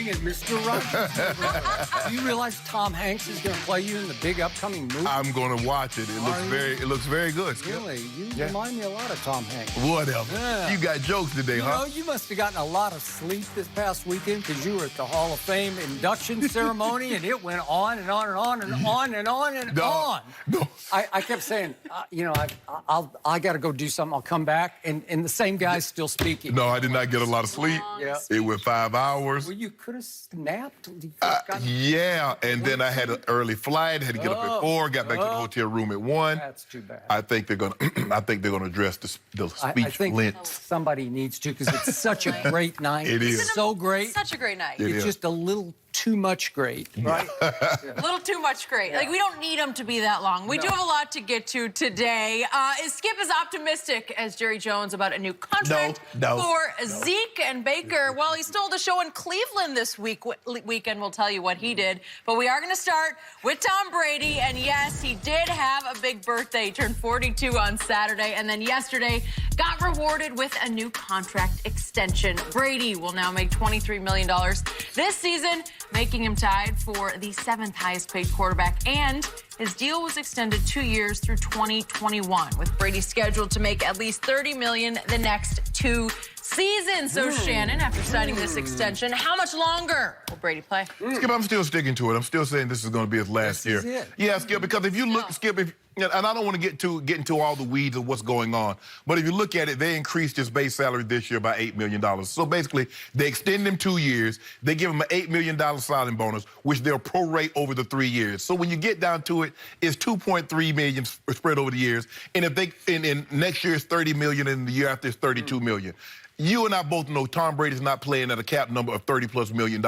Running and Mr. Rush. Do you realize Tom Hanks is going to play you in the big upcoming movie? I'm going to watch it. It looks very good, Skip. Really? You remind me a lot of Tom Hanks. Whatever. Yeah. You got jokes today, huh? You know, you must have gotten a lot of sleep this past weekend because you were at the Hall of Fame induction ceremony, and it went on and on and on and on and on and on. No. I kept saying, I got to go do something. I'll come back, and the same guy's still speaking. No, I did not get a lot of sleep. Yeah. It went 5 hours. Well, you could have snapped. Yeah, and then I had an early flight. Had to get up at 4. Got back to the hotel room at 1. That's too bad. I think they're gonna. I think they're gonna address the speech I think length. somebody needs to because it's such a great night. It is so great. Such a great night. It's just a little too much great, right? A little too much great. Like, we don't need them to be that long. We do have a lot to get to today. Is Skip as optimistic as Jerry Jones about a new contract for Zeke and Baker? Well, he stole the show in Cleveland this weekend. We'll tell you what he did. But we are going to start with Tom Brady. And yes, he did have a big birthday. He turned 42 on Saturday. And then yesterday got rewarded with a new contract extension. Brady will now make $23 million this season, making him tied for the 7th highest paid quarterback. And his deal was extended 2 years through 2021, with Brady scheduled to make at least $30 million the next 2 seasons. So, Shannon, after signing this extension, how much longer will Brady play? Skip, I'm still sticking to it. I'm still saying this is going to be his last year. Yeah, Skip, because if you look, Skip, and I don't want to get into all the weeds of what's going on, but if you look at it, they increased his base salary this year by $8 million. So basically, they extend him 2 years. They give him an $8 million signing bonus, which they'll prorate over the 3 years. So when you get down to it, it's $2.3 million spread over the years. And if they in next year is $30 million, and the year after it's $32 million. You and I both know Tom Brady's not playing at a cap number of $30+ million.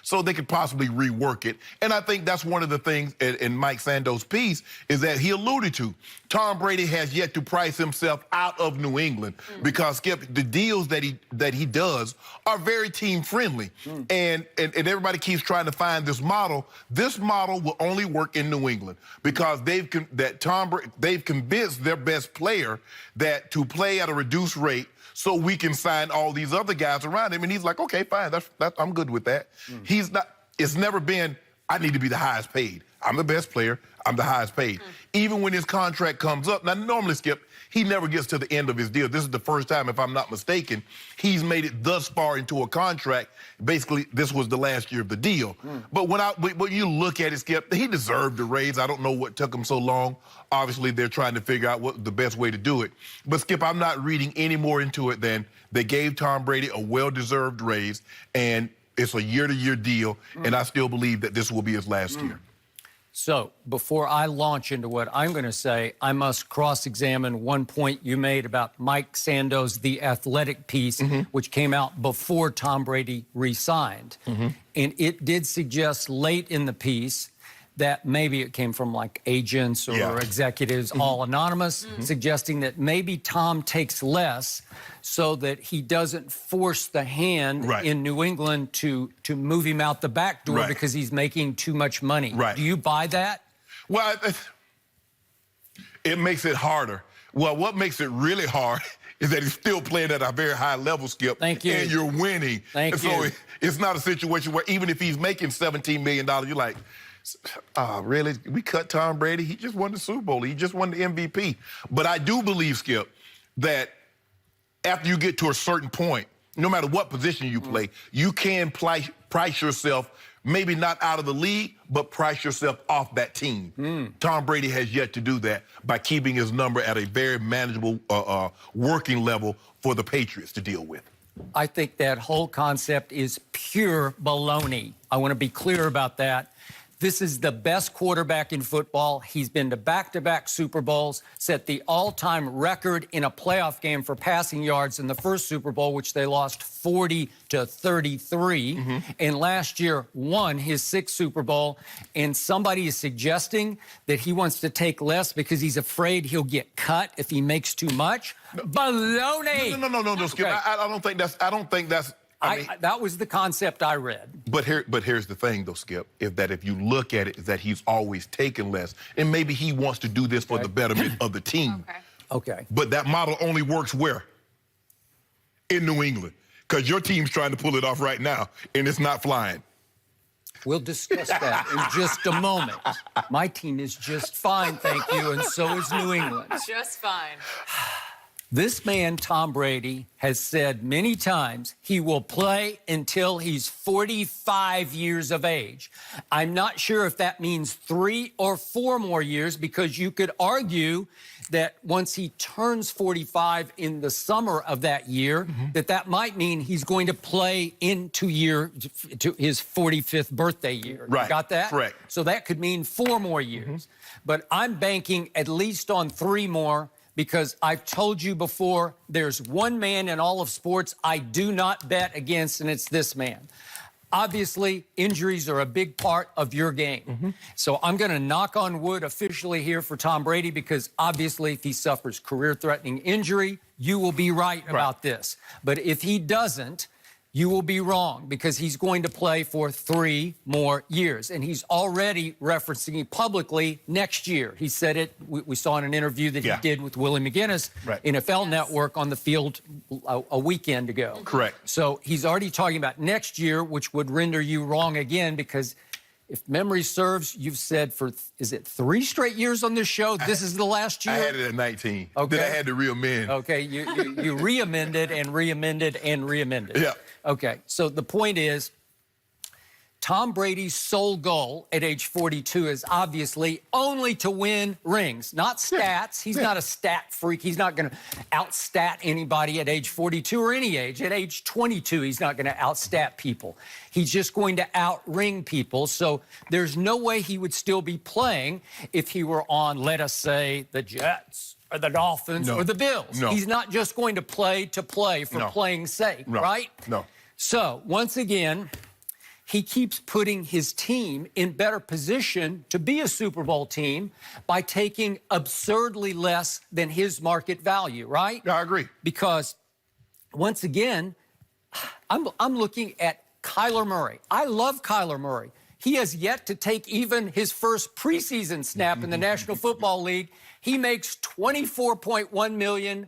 So they could possibly rework it. And I think that's one of the things in Mike Sando's piece is that he alluded to. Tom Brady has yet to price himself out of New England because, Skip, the deals that he does are very team friendly. And everybody keeps trying to find this model. This model will only work in New England because they've convinced their best player that to play at a reduced rate so we can sign all these other guys around him. And he's like, okay, fine, I'm good with that. It's never been, I need to be the highest paid. I'm the best player, I'm the highest paid. Even when his contract comes up, now normally, Skip, he never gets to the end of his deal. This is the first time, if I'm not mistaken, he's made it thus far into a contract. Basically, this was the last year of the deal. But when you look at it, Skip, he deserved the raise. I don't know what took him so long. Obviously, they're trying to figure out what the best way to do it. But, Skip, I'm not reading any more into it than they gave Tom Brady a well-deserved raise, and it's a year-to-year deal, and I still believe that this will be his last year. So, before I launch into what I'm going to say, I must cross-examine one point you made about Mike Sando's The Athletic piece, which came out before Tom Brady re-signed. And it did suggest late in the piece that maybe it came from, like, agents or executives, all anonymous, suggesting that maybe Tom takes less so that he doesn't force the hand in New England to move him out the back door because he's making too much money. Do you buy that? Well, it makes it harder. Well, what makes it really hard is that he's still playing at a very high level, Skip. Thank you. And you're winning. Thank you. So it's not a situation where even if he's making $17 million, you're like, really? We cut Tom Brady? He just won the Super Bowl. He just won the MVP. But I do believe, Skip, that after you get to a certain point, no matter what position you play, you can price yourself, maybe not out of the league, but price yourself off that team. Tom Brady has yet to do that by keeping his number at a very manageable working level for the Patriots to deal with. I think that whole concept is pure baloney. I want to be clear about that. This is the best quarterback in football. He's been to back-to-back Super Bowls, set the all-time record in a playoff game for passing yards in the first Super Bowl, which they lost 40-33. And last year won his 6th Super Bowl. And somebody is suggesting that he wants to take less because he's afraid he'll get cut if he makes too much. Baloney! No, Skip. Okay. I don't think that's. I mean, that was the concept I read. But here's the thing, though, Skip, is that if you look at it, is that he's always taken less. And maybe he wants to do this for the betterment of the team. Okay. But that model only works where? In New England. because your team's trying to pull it off right now, and it's not flying. We'll discuss that in just a moment. My team is just fine, thank you, and so is New England. Just fine. This man, Tom Brady, has said many times he will play until he's 45 years of age. I'm not sure if that means 3 or 4 more years, because you could argue that once he turns 45 in the summer of that year, that might mean he's going to play into to his 45th birthday year. Right. You got that? Correct. So that could mean 4 more years. But I'm banking at least on 3 more, because I've told you before, there's one man in all of sports I do not bet against, and it's this man. Obviously, injuries are a big part of your game. So I'm going to knock on wood officially here for Tom Brady, because obviously if he suffers career-threatening injury, you will be right about this. But if he doesn't, you will be wrong, because he's going to play for 3 more years. And he's already referencing it publicly next year. He said it, we saw in an interview that he did with Willie McGinnis, NFL Network, on the field a weekend ago. Correct. So he's already talking about next year, which would render you wrong again, because if memory serves, you've said for, is it 3 straight years on this show, this is the last year? I had it at 19. Okay. Then I had to re-amend. Okay, you re-amended and re-amended and re-amended. Yeah. Okay, so the point is, Tom Brady's sole goal at age 42 is obviously only to win rings, not stats. He's not a stat freak. He's not going to outstat anybody at age 42 or any age. At age 22, he's not going to outstat people. He's just going to outring people. So there's no way he would still be playing if he were on, let us say, the Jets or the Dolphins or the Bills. He's not just going to play for playing's sake, right? No. So once again, he keeps putting his team in better position to be a Super Bowl team by taking absurdly less than his market value, right? Yeah, I agree. Because, once again, I'm looking at Kyler Murray. I love Kyler Murray. He has yet to take even his first preseason snap in the National Football League. He makes $24.1 million.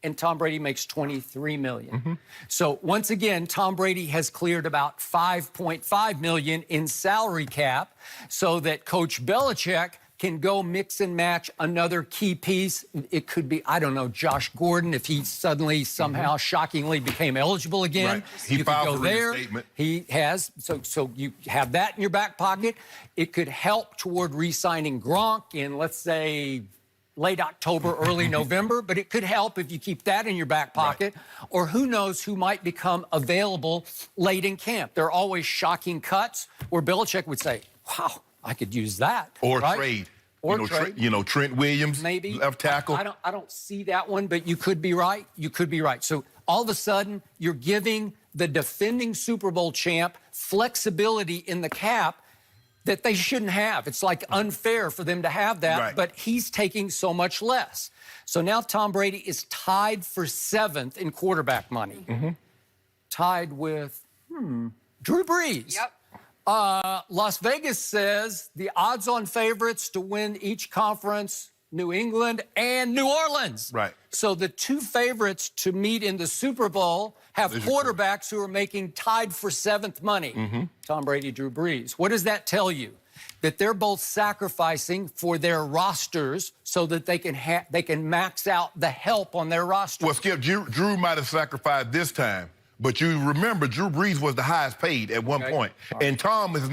And Tom Brady makes $23 million. So once again, Tom Brady has cleared about $5.5 million in salary cap, so that Coach Belichick can go mix and match another key piece. It could be, I don't know, Josh Gordon, if he suddenly somehow shockingly became eligible again. He you filed could go for there. reinstatement. He has. So you have that in your back pocket. It could help toward re-signing Gronk in, let's say, late October, early November, but it could help if you keep that in your back pocket. Or who knows who might become available late in camp. There are always shocking cuts where Belichick would say, wow, I could use that. Or trade. Or trade. Trent Williams, maybe left tackle. I don't see that one, but you could be right. You could be right. So all of a sudden, you're giving the defending Super Bowl champ flexibility in the cap that they shouldn't have. It's like unfair for them to have that, but he's taking so much less. So now Tom Brady is tied for 7th in quarterback money. Tied with, Drew Brees. Las Vegas says the odds-on favorites to win each conference, New England and New Orleans. So the 2 favorites to meet in the Super Bowl have quarterbacks who are making tied for 7th money. Tom Brady, Drew Brees. What does that tell you? That they're both sacrificing for their rosters so that they can max out the help on their roster. Well, Skip, Drew might have sacrificed this time, but you remember Drew Brees was the highest paid at one point. And Tom has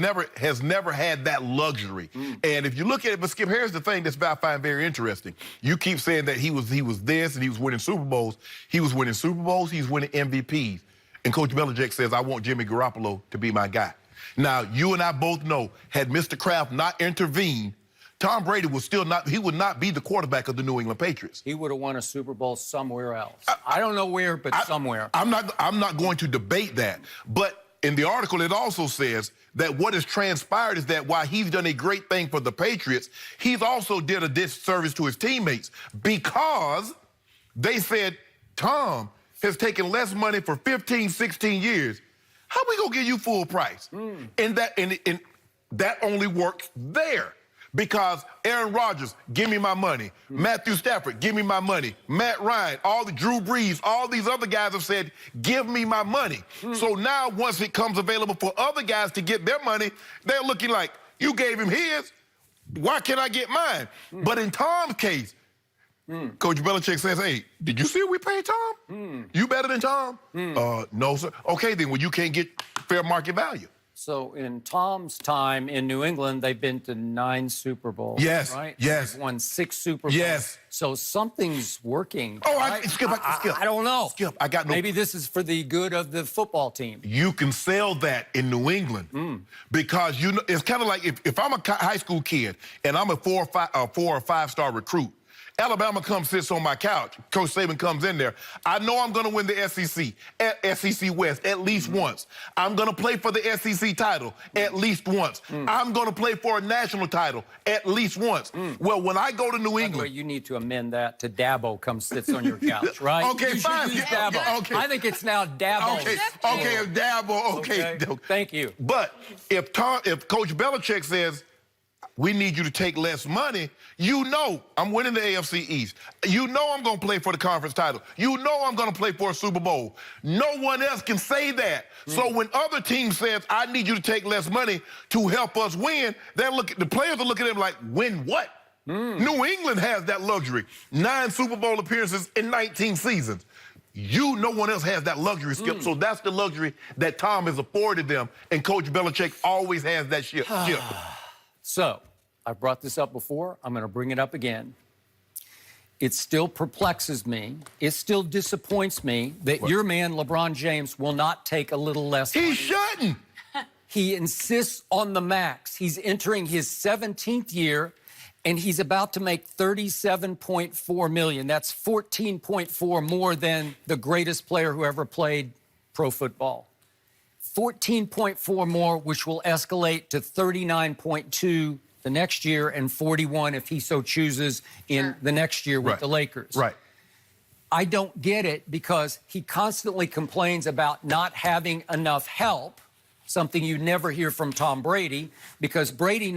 never had that luxury. And if you look at it, but Skip, here's the thing I find very interesting. You keep saying that he was this and he was winning Super Bowls. He was winning Super Bowls, he's winning MVPs. And Coach Belichick says, I want Jimmy Garoppolo to be my guy. Now, you and I both know, had Mr. Kraft not intervened, Tom Brady would not be the quarterback of the New England Patriots. He would have won a Super Bowl somewhere else. I don't know where, but somewhere. I'm not going to debate that. But in the article, it also says that what has transpired is that while he's done a great thing for the Patriots, he's also did a disservice to his teammates, because they said Tom has taken less money for 15, 16 years. How we gonna give you full price? And that only works there. Because Aaron Rodgers, give me my money. Matthew Stafford, give me my money. Matt Ryan, all the Drew Brees, all these other guys have said, give me my money. So now once it comes available for other guys to get their money, they're looking like, you gave him his, why can't I get mine? But in Tom's case, Coach Belichick says, hey, did you see what we paid Tom? You better than Tom? No, sir. Okay, then, well, you can't get fair market value. So in Tom's time in New England, they've been to 9 Super Bowls. Yes, right? yes. They've won 6 Super Bowls. Yes. So something's working. Oh, right? Skip, I don't know. Skip, I got no. Maybe this is for the good of the football team. You can sell that in New England because you know it's kind of like if I'm a high school kid and I'm a 4 or 5 star recruit. Alabama comes, sits on my couch. Coach Saban comes in there. I know I'm going to win the SEC West at least once. I'm going to play for the SEC title at least once. I'm going to play for a national title at least once. Well, when I go to New England... By the way, you need to amend that to Dabo comes, sits on your couch, right? Okay, you fine. Should use Dabo. Okay. I think it's now Dabo. Okay, Dabo, okay. Thank you. But if Coach Belichick says, we need you to take less money, you know I'm winning the AFC East. You know I'm going to play for the conference title. You know I'm going to play for a Super Bowl. No one else can say that. So when other teams says, I need you to take less money to help us win, the players are looking at them like, win what? New England has that luxury. 9 Super Bowl appearances in 19 seasons. No one else has that luxury, Skip. So that's the luxury that Tom has afforded them, and Coach Belichick always has that ship. So, I've brought this up before. I'm going to bring it up again. It still perplexes me. It still disappoints me that your man, LeBron James, will not take a little less money. He shouldn't. He insists on the max. He's entering his 17th year, and he's about to make $37.4 million. That's $14.4 more than the greatest player who ever played pro football. $14.4 more, which will escalate to $39.2 the next year and $41 if he so chooses in the next year with the Lakers. Right. I don't get it because he constantly complains about not having enough help, something you never hear from Tom Brady, because Brady